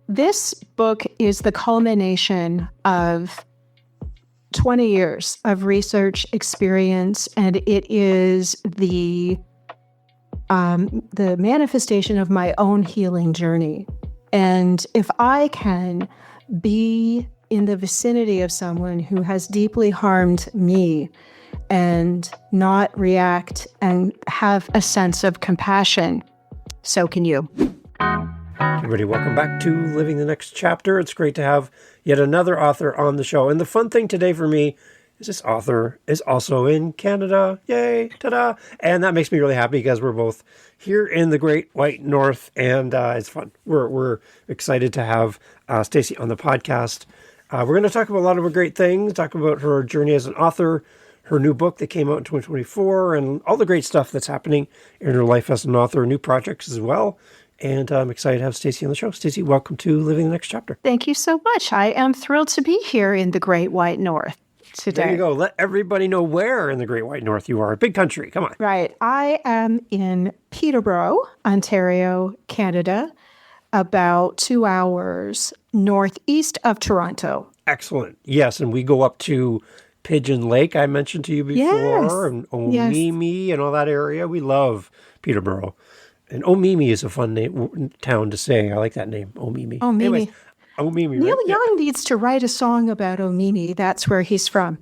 This book is the culmination of 20 years of research experience, and it is the manifestation of my own healing journey. And if I can be in the vicinity of someone who has deeply harmed me and not react and have a sense of compassion, so can you. Everybody, welcome back to Living the Next Chapter. It's great to have yet another author on the show. And the fun thing today for me is this author is also in Canada. Yay, ta-da! And that makes me really happy because we're both here in the Great White North, and it's fun. We're excited to have Stacey on the podcast. We're going to talk about a lot of great things, talk about her journey as an author, her new book that came out in 2024, and all the great stuff that's happening in her life as an author, new projects as well. And I'm excited to have Stacey on the show. Stacey, welcome to Living the Next Chapter. Thank you so much. I am thrilled to be here in the Great White North today. There you go. Let everybody know where in the Great White North you are. Big country. Come on. Right. I am in Peterborough, Ontario, Canada, about 2 hours northeast of Toronto. Excellent. Yes, and we go up to Pigeon Lake, I mentioned to you before, and Omimi and all that area. We love Peterborough. And Omimi is a fun town to say. I like that name, Omimi. Omimi. Anyways, Omimi, Neil right? Young needs to write a song about Omimi. That's where he's from.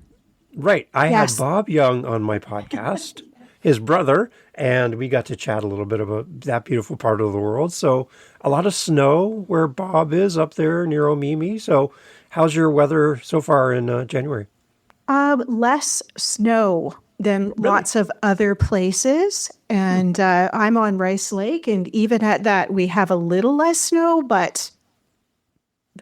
Right. I had Bob Young on my podcast, his brother, and we got to chat a little bit about that beautiful part of the world. So a lot of snow where Bob is up there near Omimi. So how's your weather so far in January? Less snow than lots of other places. And I'm on Rice Lake, and even at that, we have a little less snow, but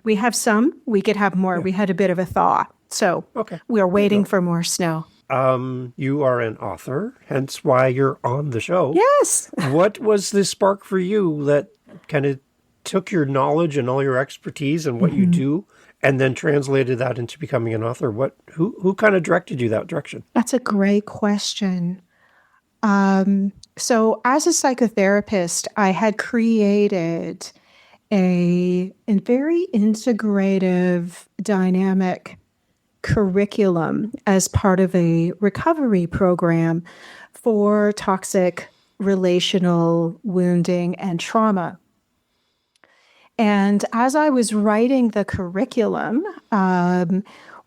we have some. We could have more. Yeah. We had a bit of a thaw. So we are waiting for more snow. You are an author, hence why you're on the show. Yes. What was the spark for you that kind of took your knowledge and all your expertise and what you do and then translated that into becoming an author? Who kind of directed you that direction? That's a great question. So as a psychotherapist, I had created a very integrative, dynamic curriculum as part of a recovery program for toxic relational wounding and trauma. And as I was writing the curriculum,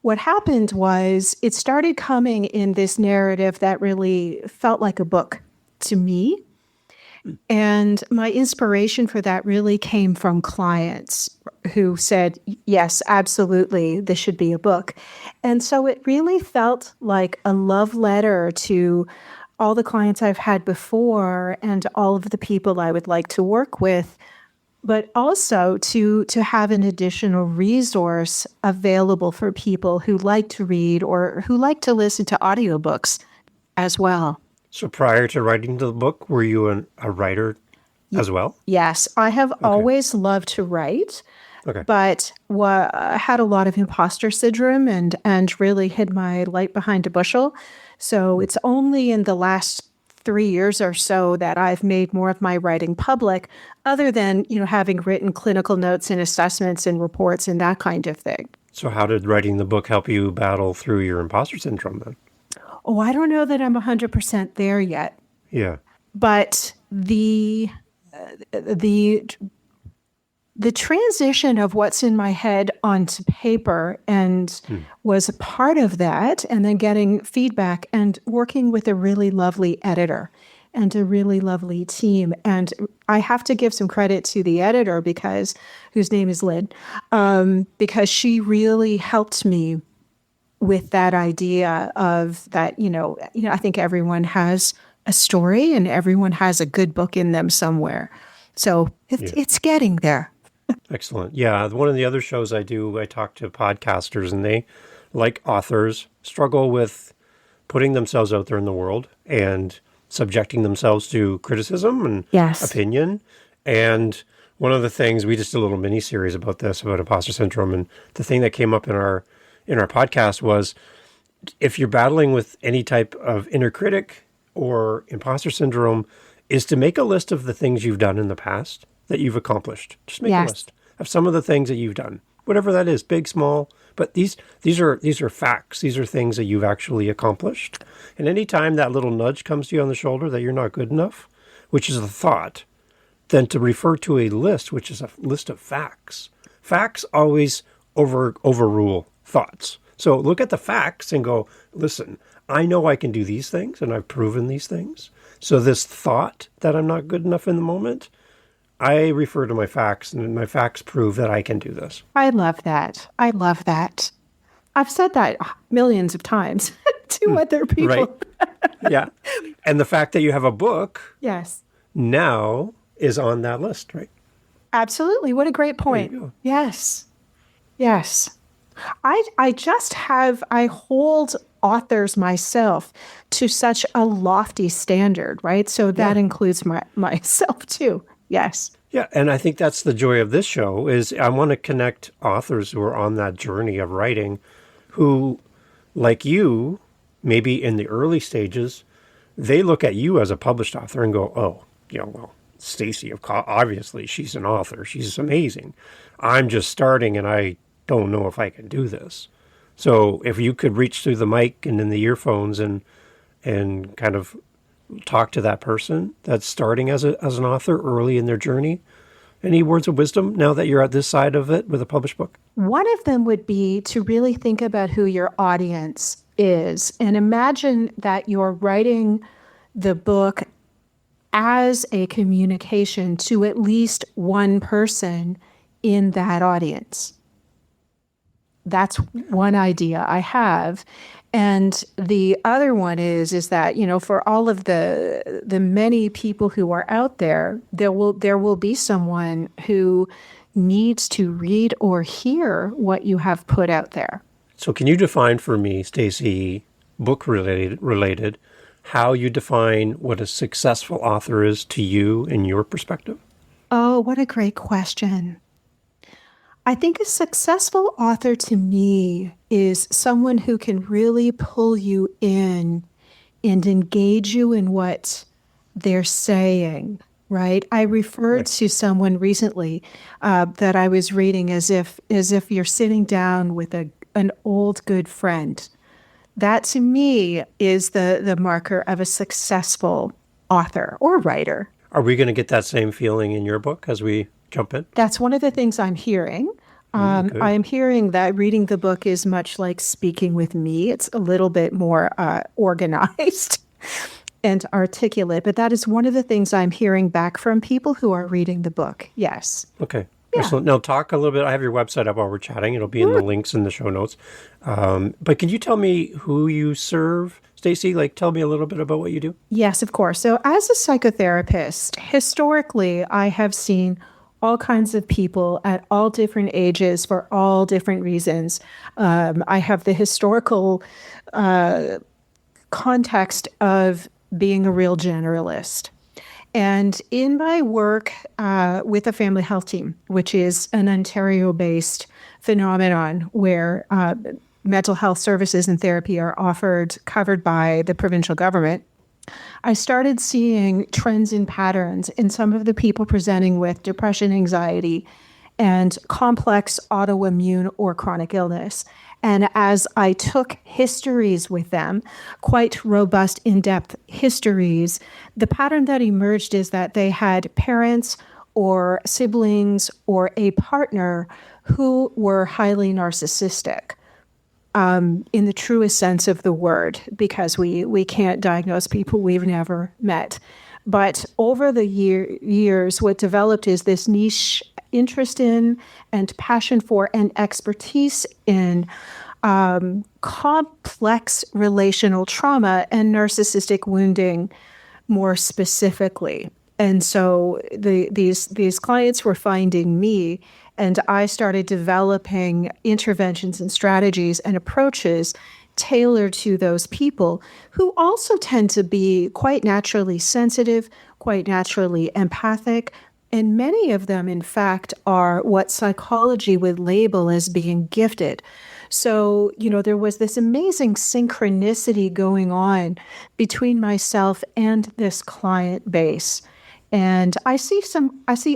what happened was it started coming in this narrative that really felt like a book to me. And my inspiration for that really came from clients who said, yes, absolutely, this should be a book. And so it really felt like a love letter to all the clients I've had before and all of the people I would like to work with, but also to have an additional resource available for people who like to read or who like to listen to audiobooks as well. So prior to writing the book, were you a writer as well? Yes, I have always loved to write, but had a lot of imposter syndrome and really hid my light behind a bushel. So it's only in the last 3 years or so that I've made more of my writing public, other than, having written clinical notes and assessments and reports and that kind of thing. So how did writing the book help you battle through your imposter syndrome then? Oh, I don't know that I'm 100% there yet. Yeah. But the transition of what's in my head onto paper and was a part of that, and then getting feedback and working with a really lovely editor and a really lovely team. And I have to give some credit to the editor whose name is Lynn, because she really helped me with that idea of that, I think everyone has a story and everyone has a good book in them somewhere. So it's getting there. Excellent. Yeah. One of the other shows I do, I talk to podcasters, and they, like authors, struggle with putting themselves out there in the world and subjecting themselves to criticism and opinion. And one of the things, we just did a little mini series about this, about imposter syndrome. And the thing that came up in our podcast was, if you're battling with any type of inner critic or imposter syndrome, is to make a list of the things you've done in the past that you've accomplished. Just make a list of some of the things that you've done, whatever that is, big, small. But these are facts. These are things that you've actually accomplished. And anytime that little nudge comes to you on the shoulder that you're not good enough, which is a thought, then to refer to a list, which is a list of facts. Facts always overrule thoughts. So look at the facts and go, listen, I know I can do these things and I've proven these things. So this thought that I'm not good enough in the moment, I refer to my facts, and my facts prove that I can do this. I love that. I love that. I've said that millions of times to other people. Right. Yeah. And the fact that you have a book Yes. now is on that list, right? Absolutely. What a great point. There you go. Yes. Yes. I hold authors myself to such a lofty standard, right? So that includes myself too. Yes. Yeah, and I think that's the joy of this show is I want to connect authors who are on that journey of writing who, like you, maybe in the early stages, they look at you as a published author and go, oh, well, Stacey, obviously she's an author. She's amazing. I'm just starting and I don't know if I can do this. So if you could reach through the mic and in the earphones and kind of talk to that person that's starting as an author early in their journey, any words of wisdom now that you're at this side of it with a published book? One of them would be to really think about who your audience is and imagine that you're writing the book as a communication to at least one person in that audience. That's one idea I have. And the other one is that, for all of the many people who are out there, there will be someone who needs to read or hear what you have put out there. So can you define for me, Stacey, book related, how you define what a successful author is to you in your perspective? Oh, what a great question. I think a successful author to me is someone who can really pull you in and engage you in what they're saying, right? I referred to someone recently that I was reading as if you're sitting down with an old good friend. That to me is the marker of a successful author or writer. Are we going to get that same feeling in your book as we jump in? That's one of the things I'm hearing. I am hearing that reading the book is much like speaking with me. It's a little bit more organized and articulate, but that is one of the things I'm hearing back from people who are reading the book. Yes. Okay. Yeah. Excellent. Now talk a little bit. I have your website up while we're chatting. It'll be in the links in the show notes. But can you tell me who you serve, Stacey? Tell me a little bit about what you do. Yes, of course. So as a psychotherapist, historically, I have seen all kinds of people at all different ages for all different reasons. I have the historical context of being a real generalist. And in my work with the Family Health Team, which is an Ontario-based phenomenon where mental health services and therapy are covered by the provincial government, I started seeing trends and patterns in some of the people presenting with depression, anxiety, and complex autoimmune or chronic illness. And as I took histories with them, quite robust, in-depth histories, the pattern that emerged is that they had parents or siblings or a partner who were highly narcissistic. In the truest sense of the word, because we can't diagnose people we've never met. But over the years, what developed is this niche interest in and passion for and expertise in complex relational trauma and narcissistic wounding more specifically. And so these clients were finding me, and I started developing interventions and strategies and approaches tailored to those people who also tend to be quite naturally sensitive, quite naturally empathic, and many of them, in fact, are what psychology would label as being gifted. So, there was this amazing synchronicity going on between myself and this client base. And I see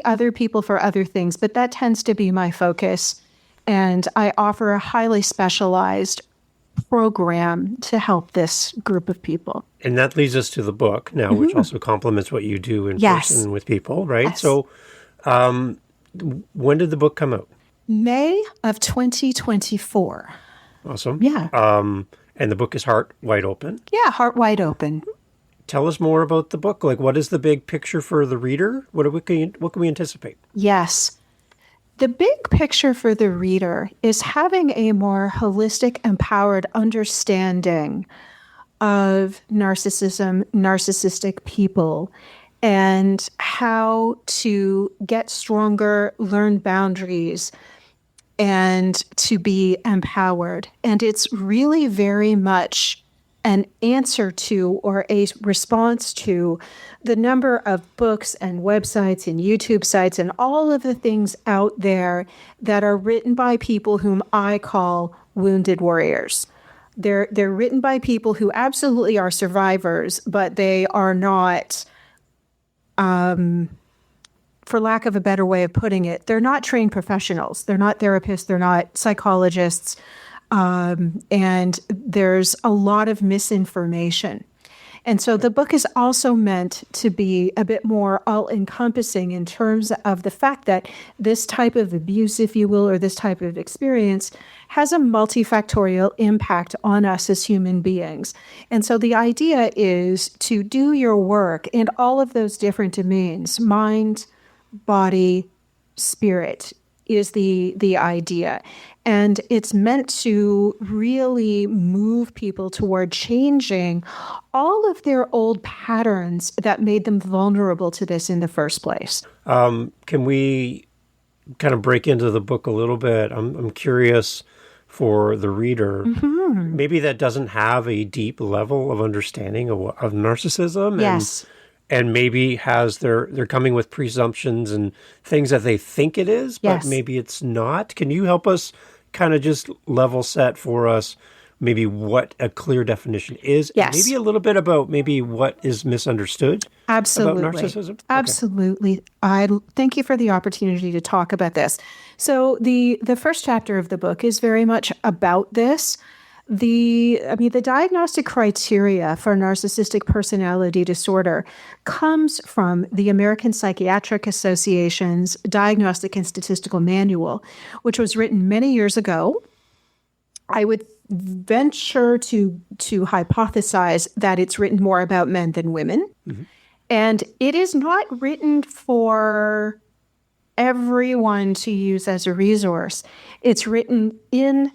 other people for other things, but that tends to be my focus. And I offer a highly specialized program to help this group of people. And that leads us to the book now, which also complements what you do in Yes. person with people, right? Yes. So when did the book come out? May of 2024. Awesome. Yeah. And the book is Heart Wide Open. Yeah, heart wide open. Tell us more about the book. Like, what is the big picture for the reader? What can we anticipate? Yes. The big picture for the reader is having a more holistic, empowered understanding of narcissism, narcissistic people, and how to get stronger, learn boundaries, and to be empowered. And it's really very much an answer to or a response to the number of books and websites and YouTube sites and all of the things out there that are written by people whom I call wounded warriors. They're written by people who absolutely are survivors, but they are not, for lack of a better way of putting it, they're not trained professionals. They're not therapists. They're not psychologists. And there's a lot of misinformation. And so the book is also meant to be a bit more all-encompassing in terms of the fact that this type of abuse, if you will, or this type of experience has a multifactorial impact on us as human beings. And so the idea is to do your work in all of those different domains, mind, body, spirit, is the idea. And it's meant to really move people toward changing all of their old patterns that made them vulnerable to this in the first place. Can we kind of break into the book a little bit? I'm curious for the reader, maybe that doesn't have a deep level of understanding of narcissism. Yes. And maybe they're coming with presumptions and things that they think it is, but maybe it's not. Can you help us kind of just level set for us maybe what a clear definition is? Yes. And maybe a little bit about maybe what is misunderstood Absolutely. about narcissism? Absolutely. Okay. I thank you for the opportunity to talk about this. So the first chapter of the book is very much about this. The diagnostic criteria for narcissistic personality disorder comes from the American Psychiatric Association's Diagnostic and Statistical Manual, which was written many years ago. I would venture to hypothesize that it's written more about men than women. Mm-hmm. And it is not written for everyone to use as a resource. It's written in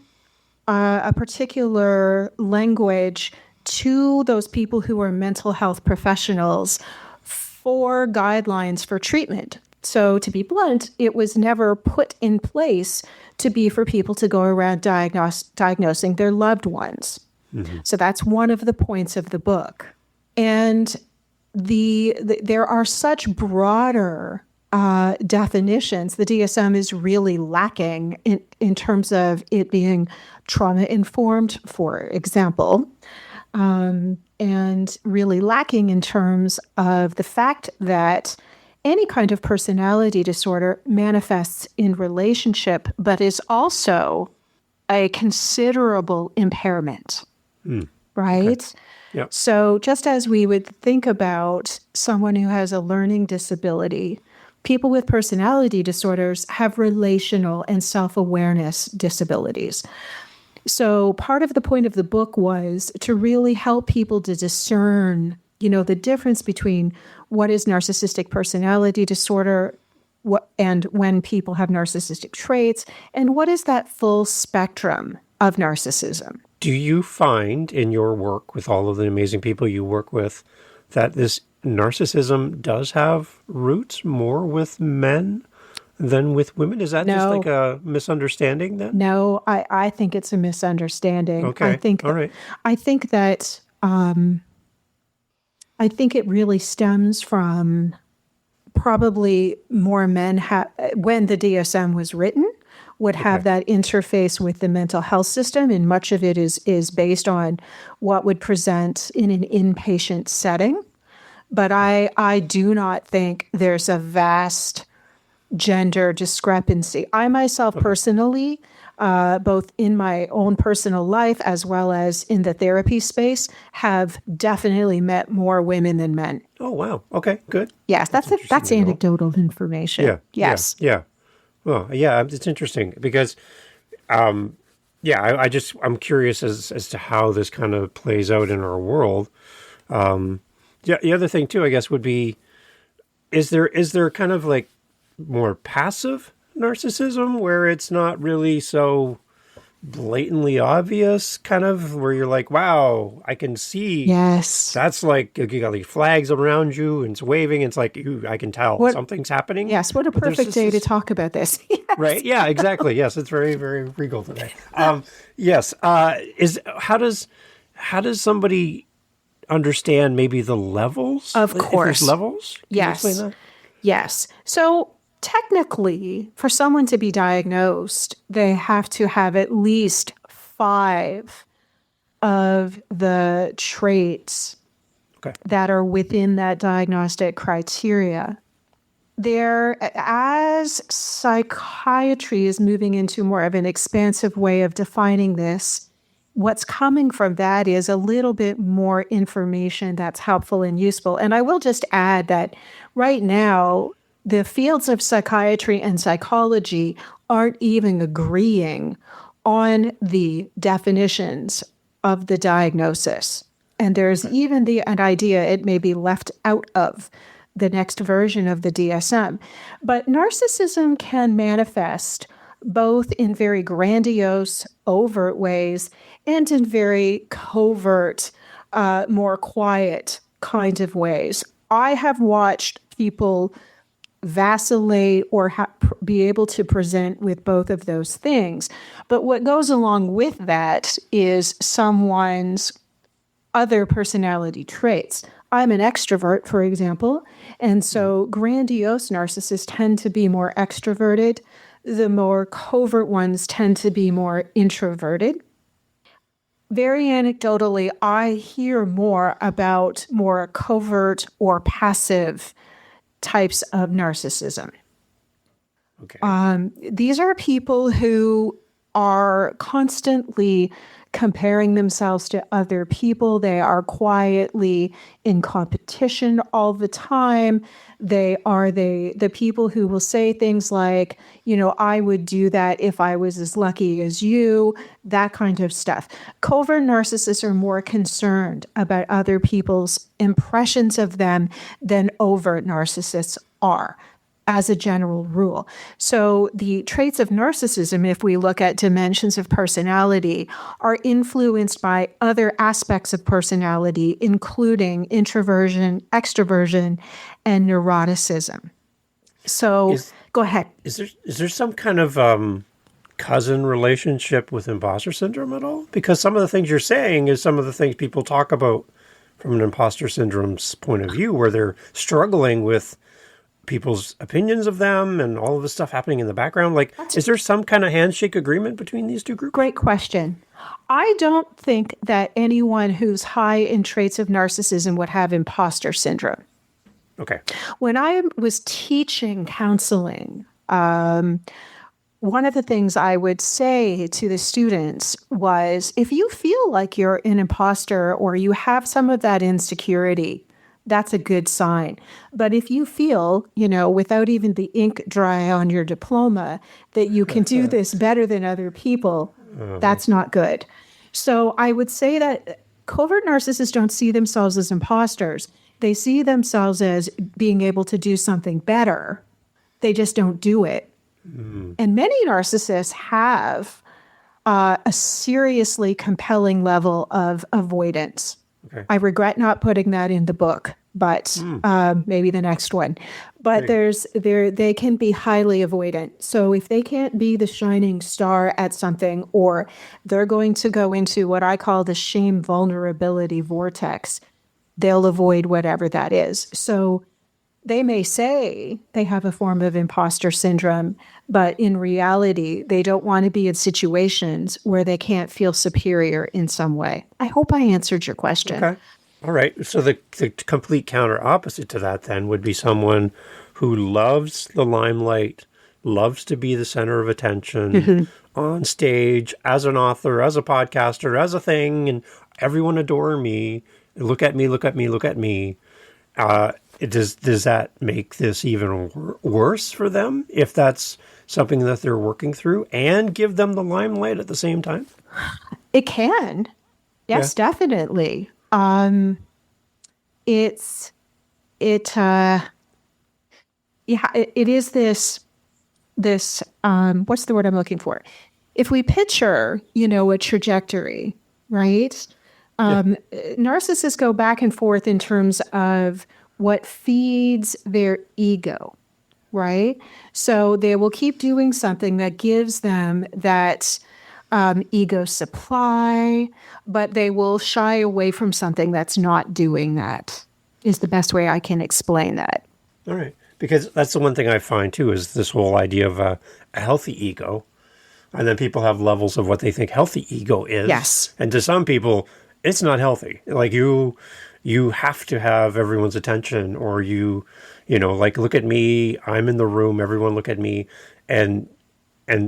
a particular language to those people who are mental health professionals for guidelines for treatment. So to be blunt, it was never put in place to be for people to go around diagnosing their loved ones. Mm-hmm. So that's one of the points of the book. And there are such broader definitions. The DSM is really lacking in terms of it being trauma-informed, for example, and really lacking in terms of the fact that any kind of personality disorder manifests in relationship, but is also a considerable impairment, right? Okay. Yep. So just as we would think about someone who has a learning disability, people with personality disorders have relational and self-awareness disabilities. So part of the point of the book was to really help people to discern, the difference between what is narcissistic personality disorder and when people have narcissistic traits, and what is that full spectrum of narcissism. Do you find in your work with all of the amazing people you work with that this narcissism does have roots more with men than with women? Is that just like a misunderstanding then? No, I think it's a misunderstanding. Okay. All right. I think that I think it really stems from probably more men when the DSM was written would have that interface with the mental health system, and much of it is based on what would present in an inpatient setting. But I do not think there's a vast gender discrepancy. I myself personally, both in my own personal life as well as in the therapy space, have definitely met more women than men. Oh, wow. Okay, good. Yes, Interesting that's to know. anecdotal information. Yeah. Yes. Yeah. Well, yeah, it's interesting because, yeah, I'm curious as to how this kind of plays out in our world. Yeah, the other thing too, I guess, would be, is there kind of like more passive narcissism where it's not really so blatantly obvious, kind of where you're like, wow, I can see Yes. that's like you got like flags around you and it's waving. It's like, ooh, I can tell What? something's happening. Yes. What a But there's perfect day to this, talk about this. Yes. right? Yeah, exactly. Yes, it's very, very regal today. Yes. Is how does somebody understand maybe the levels? Of If there's course. levels? Can you Yes. explain that? Yes. So technically, for someone to be diagnosed, they have to have at least 5 of the traits Okay. that are within that diagnostic criteria. As psychiatry is moving into more of an expansive way of defining this, what's coming from that is a little bit more information that's helpful and useful. And I will just add that right now, the fields of psychiatry and psychology aren't even agreeing on the definitions of the diagnosis. And there's even an idea it may be left out of the next version of the DSM. But narcissism can manifest both in very grandiose, overt ways and in very covert, more quiet kind of ways. I have watched people vacillate or be able to present with both of those things. But what goes along with that is someone's other personality traits. I'm an extrovert, for example, and so grandiose narcissists tend to be more extroverted. The more covert ones tend to be more introverted. Very anecdotally, I hear more about more covert or passive types of narcissism. Okay. These are people who are constantly comparing themselves to other people. They are quietly in competition all the time. They are the people who will say things like, I would do that if I was as lucky as you, that kind of stuff. Covert narcissists are more concerned about other people's impressions of them than overt narcissists are, as a general rule. So the traits of narcissism, if we look at dimensions of personality, are influenced by other aspects of personality, including introversion, extroversion, and neuroticism. So go ahead. Is there some kind of cousin relationship with imposter syndrome at all? Because some of the things you're saying is some of the things people talk about from an imposter syndrome's point of view, where they're struggling with people's opinions of them and all of this stuff happening in the background. Like, is there some kind of handshake agreement between these two groups? Great question. I don't think that anyone who's high in traits of narcissism would have imposter syndrome. Okay. When I was teaching counseling, one of the things I would say to the students was, if you feel like you're an imposter or you have some of that insecurity, that's a good sign. But if you feel, without even the ink dry on your diploma, that you can do this better than other people, that's not good. So I would say that covert narcissists don't see themselves as imposters. They see themselves as being able to do something better. They just don't do it. And many narcissists have a seriously compelling level of avoidance. Okay. I regret not putting that in the book, but maybe the next one. But they can be highly avoidant. So if they can't be the shining star at something, or they're going to go into what I call the shame vulnerability vortex, they'll avoid whatever that is. So they may say they have a form of imposter syndrome, but in reality, they don't want to be in situations where they can't feel superior in some way. I hope I answered your question. Okay. All right. So the complete counter opposite to that then would be someone who loves the limelight, loves to be the center of attention Mhm. on stage, as an author, as a podcaster, as a thing, and everyone adore me. Look at me, look at me, look at me. Uh, does that make this even worse for them if that's something that they're working through and give them the limelight at the same time? It can. Yeah. Yes, definitely. It's it yeah, it is this what's the word I'm looking for? If we picture, a trajectory, right? Yeah. Narcissists go back and forth in terms of what feeds their ego, right? So they will keep doing something that gives them that ego supply, but they will shy away from something that's not doing that, is the best way I can explain that. All right. Because that's the one thing I find too is this whole idea of a healthy ego. And then people have levels of what they think healthy ego is. Yes. And to some people, it's not healthy. Like you have to have everyone's attention or like look at me, I'm in the room, everyone look at me. And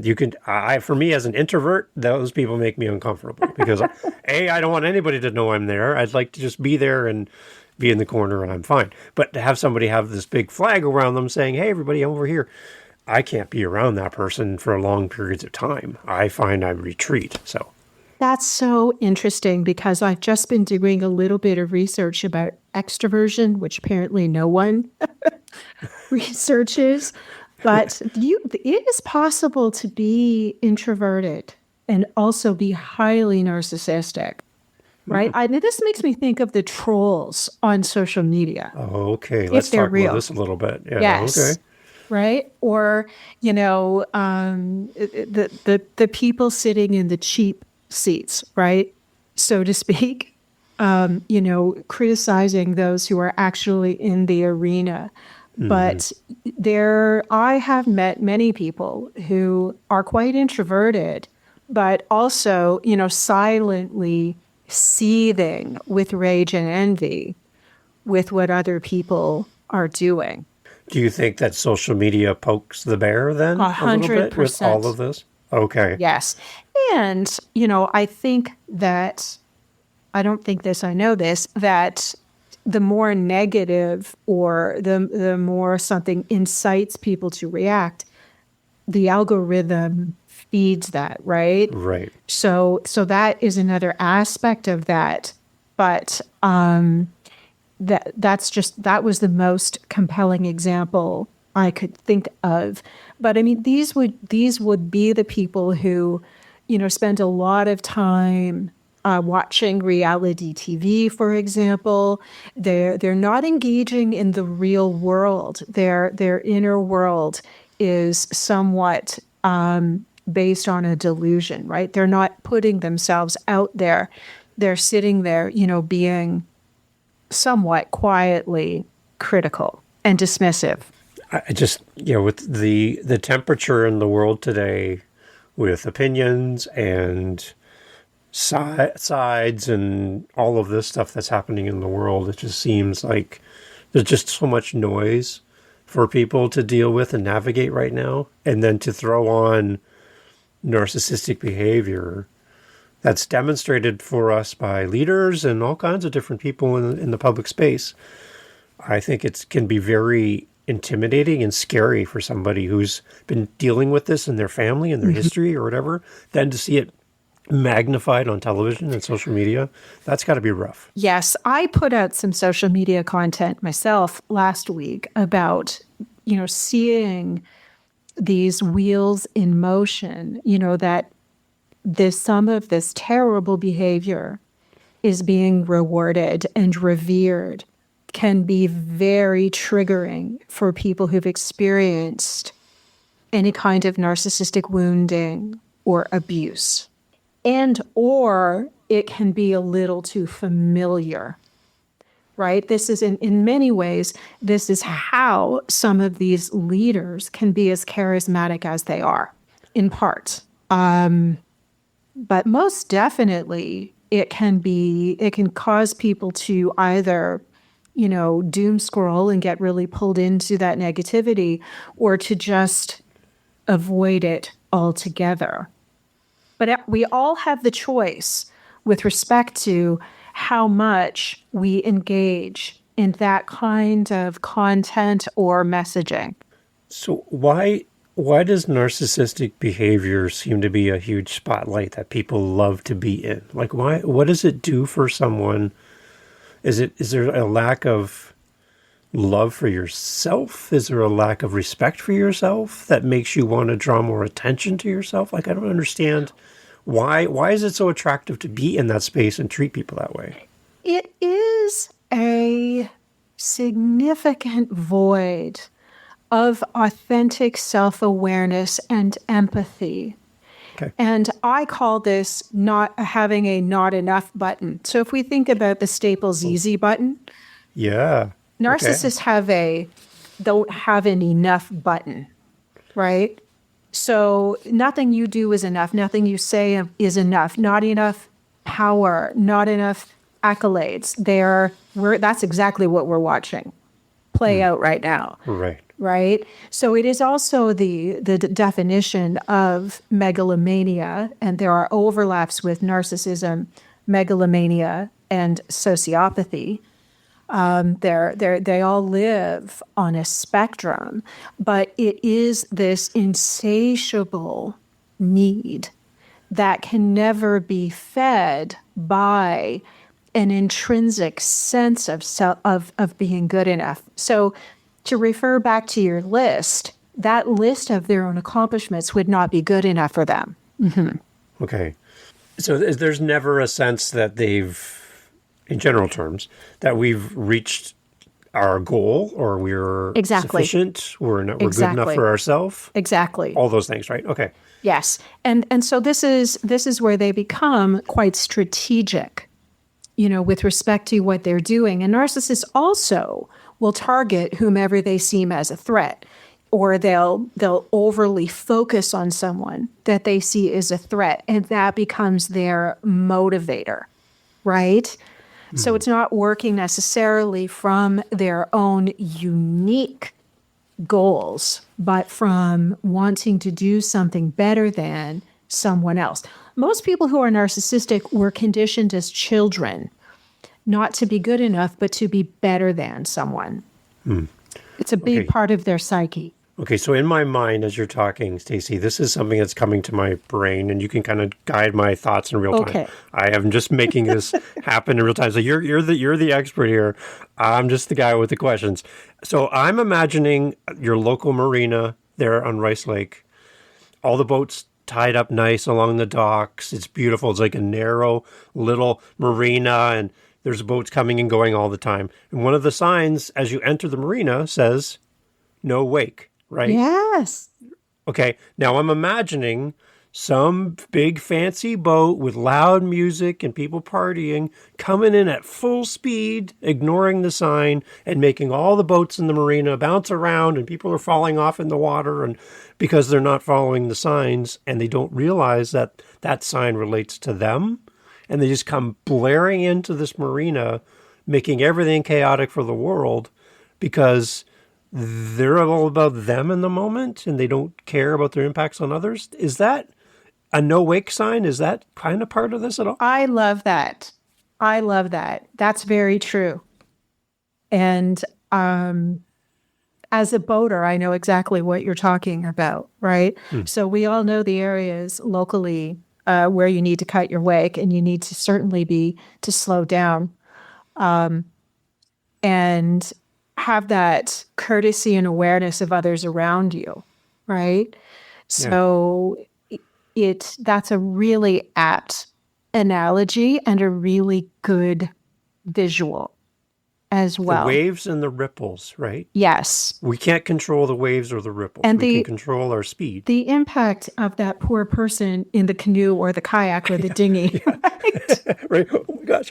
you can, for me as an introvert, those people make me uncomfortable because I don't want anybody to know I'm there. I'd like to just be there and be in the corner and I'm fine. But to have somebody have this big flag around them saying, hey, everybody, I'm over here. I can't be around that person for long periods of time. I find I retreat. So That's so interesting because I've just been doing a little bit of research about extroversion, which apparently no one researches. But it is possible to be introverted and also be highly narcissistic, right? This makes me think of the trolls on social media, okay, if let's they're talk about real. this a little bit. Yeah, okay. Yes. Right. Or, the people sitting in the cheap seats, right? So to speak, criticizing those who are actually in the arena. But I have met many people who are quite introverted, but also, silently seething with rage and envy with what other people are doing. Do you think that social media pokes the bear then A a little hundred bit with all of percent. this? Okay. Yes. And, I think that, I don't think this, I know this, that the more negative or the more something incites people to react, the algorithm feeds that, right? Right. So that is another aspect of that. But that was the most compelling example I could think of. But I mean, these would be the people who, spend a lot of time watching reality TV, for example. They're not engaging in the real world. Their inner world is somewhat based on a delusion, right? They're not putting themselves out there. They're sitting there, being somewhat quietly critical and dismissive. I just, with the temperature in the world today, with opinions and sides and all of this stuff that's happening in the world, it just seems like there's just so much noise for people to deal with and navigate right now. And then to throw on narcissistic behavior that's demonstrated for us by leaders and all kinds of different people in the public space, I think it can be very intimidating and scary for somebody who's been dealing with this in their family and their history or whatever. Then to see it magnified on television and social media, that's got to be rough. Yes, I put out some social media content myself last week about, seeing these wheels in motion, that some of this terrible behavior is being rewarded and revered, can be very triggering for people who've experienced any kind of narcissistic wounding or abuse. And or it can be a little too familiar, right? This is in many ways, this is how some of these leaders can be as charismatic as they are, in part. But most definitely, it can cause people to either, doom scroll and get really pulled into that negativity, or to just avoid it altogether. But we all have the choice with respect to how much we engage in that kind of content or messaging. So why does narcissistic behavior seem to be a huge spotlight that people love to be in? Like, what does it do for someone? Is there a lack of love for yourself? Is there a lack of respect for yourself that makes you want to draw more attention to yourself? Like, I don't understand why is it so attractive to be in that space and treat people that way? It is a significant void of authentic self-awareness and empathy. Okay. And I call this not having a not enough button. So if we think about the Staples Easy button, Yeah. narcissists don't have an enough button, right? So nothing you do is enough. Nothing you say is enough. Not enough power, not enough accolades. That's exactly what we're watching play out right now. Right. Right? So it is also the definition of megalomania, and there are overlaps with narcissism, megalomania, and sociopathy. They all live on a spectrum, but it is this insatiable need that can never be fed by an intrinsic sense of being good enough. So to refer back to your list, that list of their own accomplishments would not be good enough for them. Mm-hmm. Okay. So there's never a sense that in general terms, that we've reached our goal, or we're sufficient, we're good enough for ourselves. Exactly. All those things, right? Okay. Yes. And so this is where they become quite strategic, with respect to what they're doing. And narcissists also will target whomever they seem as a threat, or they'll overly focus on someone that they see as a threat, and that becomes their motivator, right? Mm-hmm. So it's not working necessarily from their own unique goals, but from wanting to do something better than someone else. Most people who are narcissistic were conditioned as children not to be good enough, but to be better than someone. It's a big part of their psyche. Okay, so in my mind, as you're talking, Stacey, this is something that's coming to my brain, and you can kind of guide my thoughts in real time. I am just making this happen in real time. So you're the expert here. I'm just the guy with the questions. So I'm imagining your local marina there on Rice Lake, all the boats tied up nice along the docks. It's beautiful. It's like a narrow little marina, and there's boats coming and going all the time. And one of the signs as you enter the marina says, "No wake," right? Yes. Okay. Now I'm imagining some big fancy boat with loud music and people partying coming in at full speed, ignoring the sign, and making all the boats in the marina bounce around, and people are falling off in the water, and because they're not following the signs, and they don't realize that that sign relates to them. And they just come blaring into this marina, making everything chaotic for the world because they're all about them in the moment and they don't care about their impacts on others. Is that a no-wake sign? Is that kind of part of this at all? I love that. That's very true. And as a boater, I know exactly what you're talking about, right? So we all know the areas locally where you need to cut your wake, and you need to certainly to slow down and have that courtesy and awareness of others around you, right? So that's a really apt analogy and a really good visual as well. The waves and the ripples, right? Yes. We can't control the waves or the ripples. We can control our speed. The impact of that poor person in the canoe or the kayak or the dinghy. Right? Right? Oh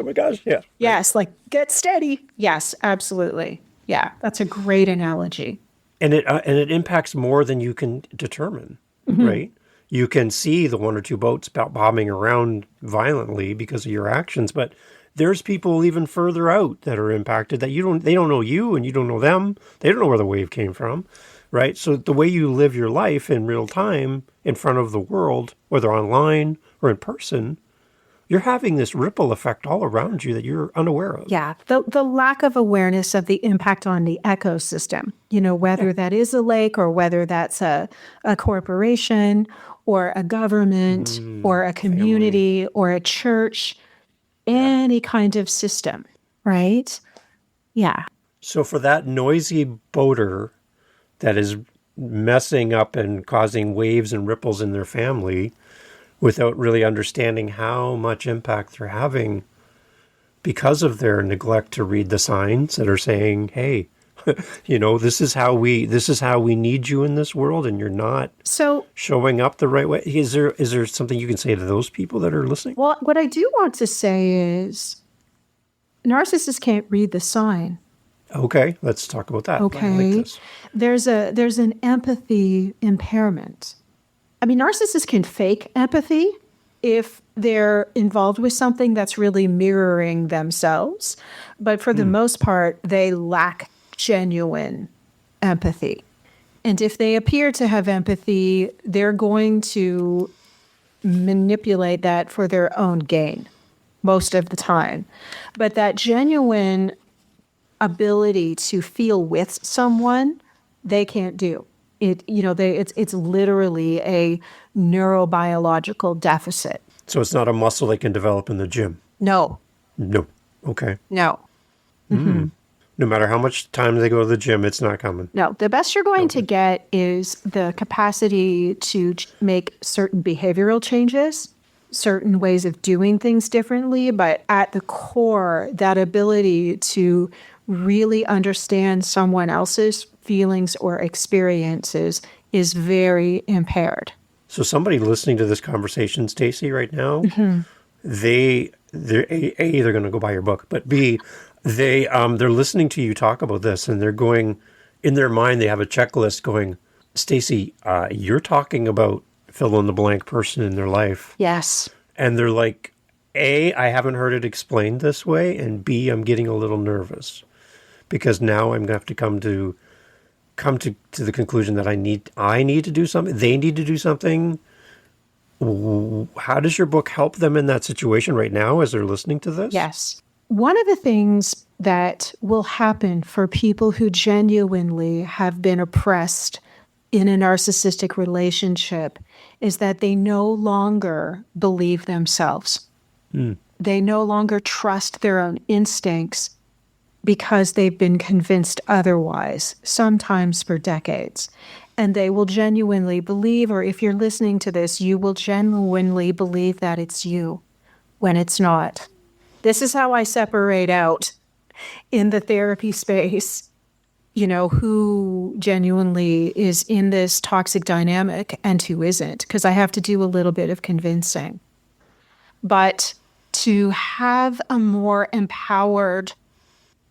my gosh. Yeah. Yes, like get steady. Yes, absolutely. Yeah, that's a great analogy. And it impacts more than you can determine, right? you can see the one or two boats bobbing around violently because of your actions, but there's people even further out that are impacted that they don't know you and you don't know them. They don't know where the wave came from, right? So the way you live your life in real time in front of the world, whether online or in person, you're having this ripple effect all around you that you're unaware of. Yeah, the lack of awareness of the impact on the ecosystem, whether that is a lake or whether that's a corporation or a government or a community or a church, any kind of system, right? Yeah. So for that noisy boater that is messing up and causing waves and ripples in their family without really understanding how much impact they're having because of their neglect to read the signs that are saying, hey, this is how we need you in this world, and you're not showing up the right way. Is there something you can say to those people that are listening? Well, what I do want to say is narcissists can't read the sign. Okay, let's talk about that. Okay. I like this. There's an empathy impairment. I mean, narcissists can fake empathy if they're involved with something that's really mirroring themselves. But for the most part, they lack genuine empathy. And if they appear to have empathy, they're going to manipulate that for their own gain most of the time. But that genuine ability to feel with someone, they can't do. It's literally a neurobiological deficit. So it's not a muscle they can develop in the gym? No. Okay. No. Mm-hmm. No matter how much time they go to the gym, it's not coming. No. The best you're going to get is the capacity to make certain behavioral changes, certain ways of doing things differently, but at the core, that ability to really understand someone else's feelings or experiences is very impaired. So somebody listening to this conversation, Stacey, right now, they're going to go buy your book, but B, they're listening to you talk about this, and they're going, in their mind, they have a checklist going, Stacey, you're talking about fill in the blank person in their life. Yes. And they're like, A, I haven't heard it explained this way, and B, I'm getting a little nervous because now I'm going to have to come to the conclusion that I need to do something. They need to do something. How does your book help them in that situation right now as they're listening to this? Yes. One of the things that will happen for people who genuinely have been oppressed in a narcissistic relationship is that they no longer believe themselves. They no longer trust their own instincts because they've been convinced otherwise, sometimes for decades. And they will genuinely believe, or if you're listening to this, you will genuinely believe that it's you when it's not. This is how I separate out in the therapy space, who genuinely is in this toxic dynamic and who isn't, because I have to do a little bit of convincing. But to have a more empowered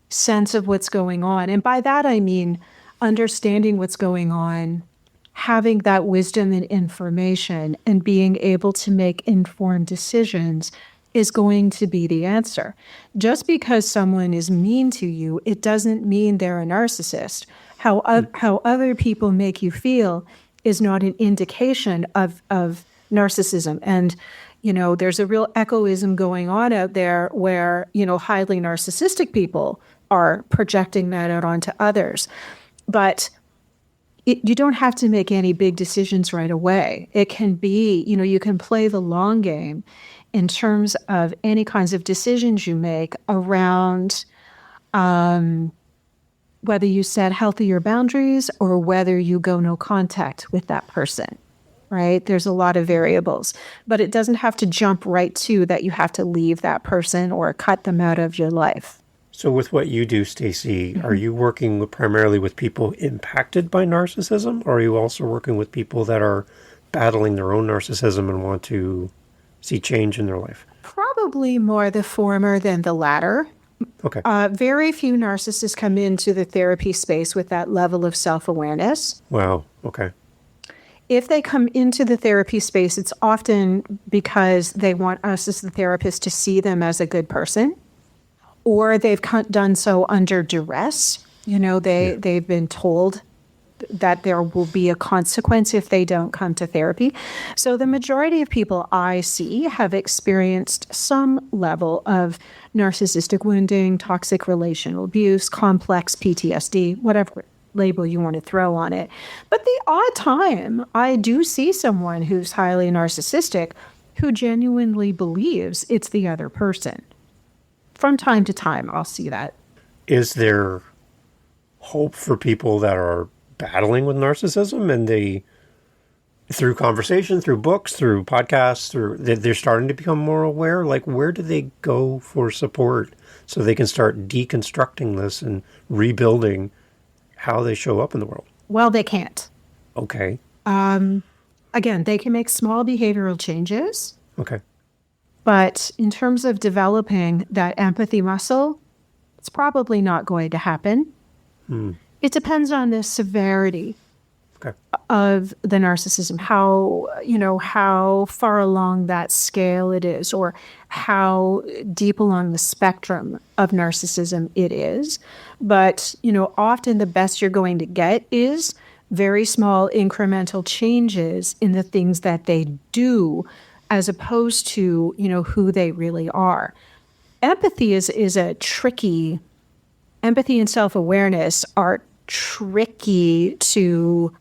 sense of what's going on, and by that I mean understanding what's going on, having that wisdom and information, and being able to make informed decisions is going to be the answer. Just because someone is mean to you, it doesn't mean they're a narcissist. How other people make you feel is not an indication of narcissism. And, there's a real egoism going on out there where, highly narcissistic people are projecting that out onto others. But you don't have to make any big decisions right away. It can be, you can play the long game in terms of any kinds of decisions you make around whether you set healthier boundaries or whether you go no contact with that person, right? There's a lot of variables, but it doesn't have to jump right to that you have to leave that person or cut them out of your life. So with what you do, Stacey, are you working primarily with people impacted by narcissism, or are you also working with people that are battling their own narcissism and want to see change in their life? Probably more the former than the latter. Okay. Very few narcissists come into the therapy space with that level of self-awareness. Wow. Okay. if they come into the therapy space, it's often because they want us as the therapist to see them as a good person, or they've done so under duress. They've been told that there will be a consequence if they don't come to therapy. So the majority of people I see have experienced some level of narcissistic wounding, toxic relational abuse, complex PTSD, whatever label you want to throw on it. But the odd time, I do see someone who's highly narcissistic who genuinely believes it's the other person. From time to time, I'll see that. Is there hope for people that are battling with narcissism and they, through conversation, through books, through podcasts, they're starting to become more aware? Like, where do they go for support so they can start deconstructing this and rebuilding how they show up in the world? Well, they can't. Okay. Again, they can make small behavioral changes. Okay. But in terms of developing that empathy muscle, it's probably not going to happen. It depends on the severity of the narcissism, how far along that scale it is, or how deep along the spectrum of narcissism it is. But, often the best you're going to get is very small incremental changes in the things that they do, as opposed to, who they really are. Empathy empathy and self-awareness are tricky to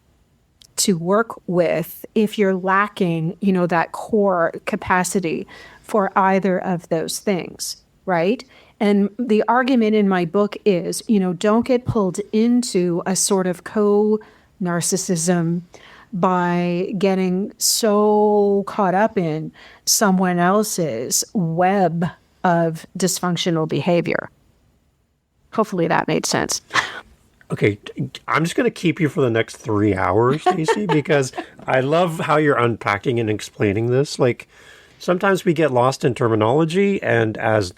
work with if you're lacking, that core capacity for either of those things, right? And the argument in my book is, don't get pulled into a sort of co-narcissism by getting so caught up in someone else's web of dysfunctional behavior. Hopefully that made sense. Okay, I'm just going to keep you for the next 3 hours, Stacey, because I love how you're unpacking and explaining this. Like, sometimes we get lost in terminology, and as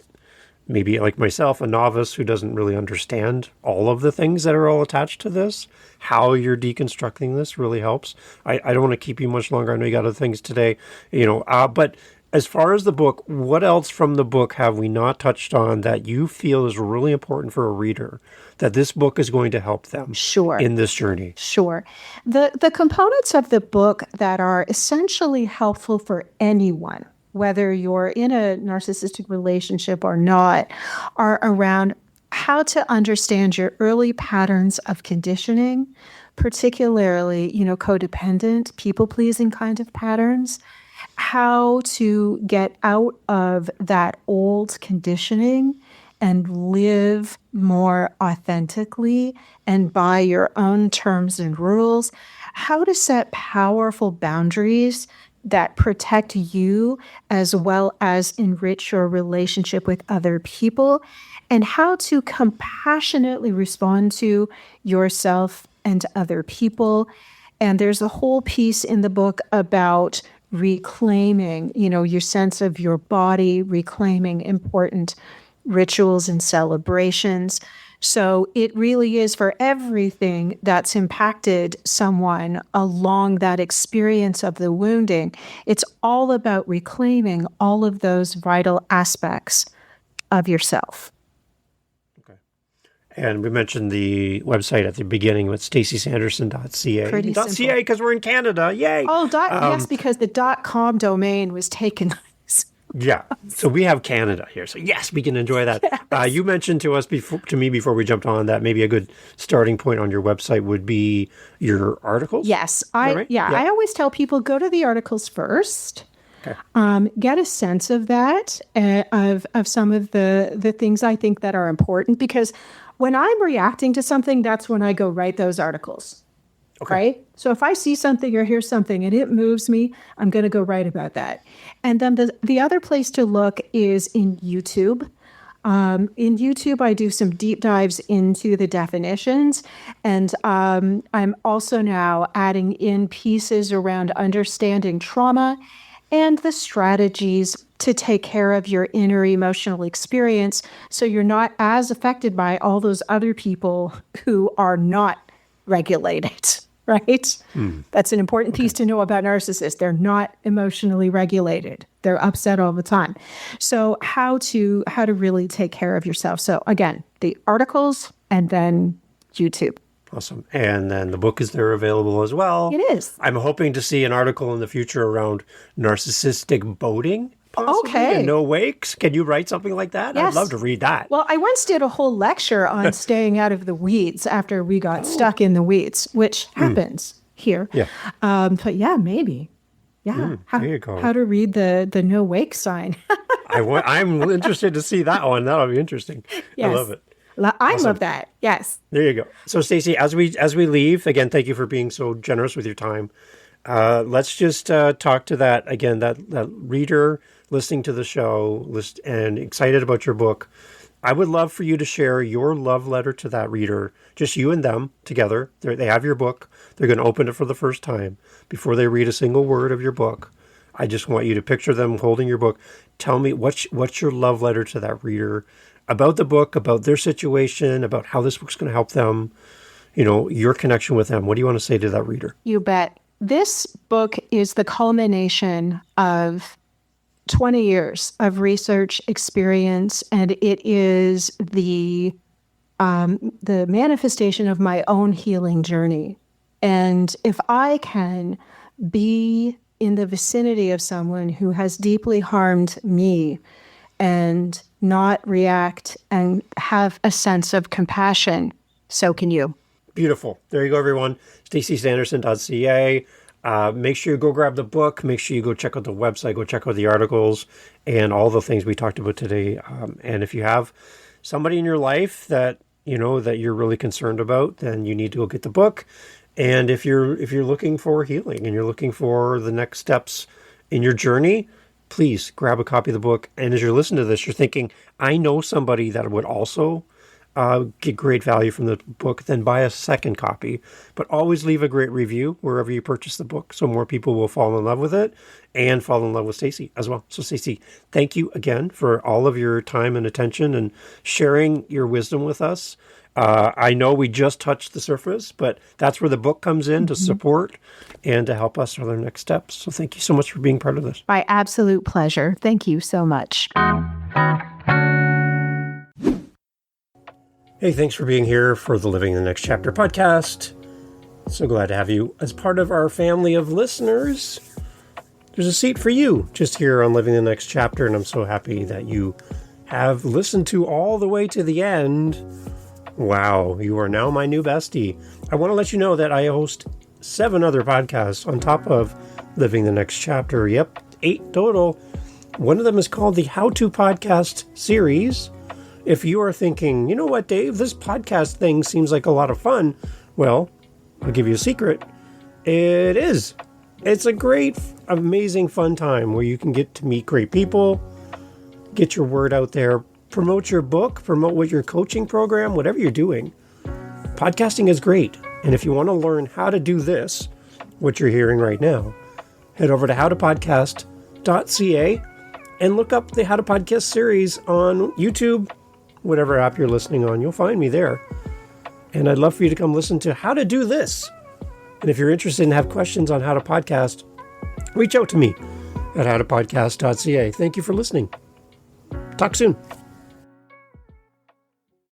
maybe like myself, a novice who doesn't really understand all of the things that are all attached to this, how you're deconstructing this really helps. I don't want to keep you much longer. I know you got other things today, but as far as the book, what else from the book have we not touched on that you feel is really important for a reader, that this book is going to help them in this journey? Sure. The components of the book that are essentially helpful for anyone, whether you're in a narcissistic relationship or not, are around how to understand your early patterns of conditioning, particularly, codependent, people-pleasing kind of patterns, how to get out of that old conditioning and live more authentically and by your own terms and rules, how to set powerful boundaries that protect you as well as enrich your relationship with other people, and how to compassionately respond to yourself and other people. And there's a whole piece in the book about reclaiming, your sense of your body, reclaiming important rituals and celebrations. So it really is for everything that's impacted someone along that experience of the wounding. It's all about reclaiming all of those vital aspects of yourself. And we mentioned the website at the beginning with staceysanderson.ca. Pretty simple. .ca because we're in Canada. Yay! Oh, yes, because the .com domain was taken. Yeah. So we have Canada here. So yes, we can enjoy that. Yes. You mentioned to me before we jumped on that maybe a good starting point on your website would be your articles. Yes. Right? I always tell people go to the articles first. Okay. Get a sense of that, of some of the things I think that are important, because when I'm reacting to something, that's when I go write those articles. Okay. Right? So if I see something or hear something and it moves me, I'm going to go write about that. And then the other place to look is in YouTube. In YouTube, I do some deep dives into the definitions. And I'm also now adding in pieces around understanding trauma and the strategies to take care of your inner emotional experience so you're not as affected by all those other people who are not regulated. right? That's an important piece to know about narcissists. They're not emotionally regulated. They're upset all the time. So how to really take care of yourself. So again, the articles and then YouTube. Awesome. And then the book is there available as well. It is. I'm hoping to see an article in the future around narcissistic boating. Possibly, Okay. and no wakes. Can you write something like that? Yes. I'd love to read that. Well, I once did a whole lecture on staying out of the weeds after we got stuck in the weeds, which happens here. Yeah. But yeah, maybe. Yeah. there you go. How to read the no wake sign. I'm interested to see that one. That'll be interesting. Yes. I love it. I love that. Yes. There you go. So, Stacey, as we leave, again, thank you for being so generous with your time. Let's just talk to that again. That reader listening to the show and excited about your book. I would love for you to share your love letter to that reader. Just you and them together. They have your book. They're going to open it for the first time before they read a single word of your book. I just want you to picture them holding your book. Tell me what's your love letter to that reader about the book, about their situation, about how this book's going to help them, your connection with them. What do you want to say to that reader? You bet. This book is the culmination of 20 years of research experience, and it is the manifestation of my own healing journey. And if I can be in the vicinity of someone who has deeply harmed me and not react and have a sense of compassion, so can you. Beautiful. There you go, everyone. StaceySanderson.ca. Make sure you go grab the book. Make sure you go check out the website. Go check out the articles and all the things we talked about today. And if you have somebody in your life that that you're really concerned about, then you need to go get the book. And if you're looking for healing and you're looking for the next steps in your journey, please grab a copy of the book. And as you're listening to this, you're thinking, I know somebody that would also get great value from the book, then buy a second copy. But always leave a great review wherever you purchase the book so more people will fall in love with it and fall in love with Stacey as well. So Stacey, thank you again for all of your time and attention and sharing your wisdom with us. I know we just touched the surface, but that's where the book comes in to support and to help us with our next steps. So thank you so much for being part of this. My absolute pleasure. Thank you so much. Hey, thanks for being here for the Living the Next Chapter podcast. So glad to have you as part of our family of listeners. There's a seat for you just here on Living the Next Chapter, and I'm so happy that you have listened to all the way to the end. Wow, you are now my new bestie. I want to let you know that I host 7 other podcasts on top of Living the Next Chapter. Yep, 8 total. One of them is called the How To Podcast series. If you are thinking, you know what, Dave, this podcast thing seems like a lot of fun. Well, I'll give you a secret. It is. It's a great, amazing, fun time where you can get to meet great people, get your word out there, promote your book, promote what your coaching program, whatever you're doing. Podcasting is great. And if you want to learn how to do this, what you're hearing right now, head over to howtopodcast.ca and look up the How to Podcast series on YouTube, whatever app you're listening on. You'll find me there. And I'd love for you to come listen to how to do this. And if you're interested and have questions on how to podcast, reach out to me at howtopodcast.ca. Thank you for listening. Talk soon.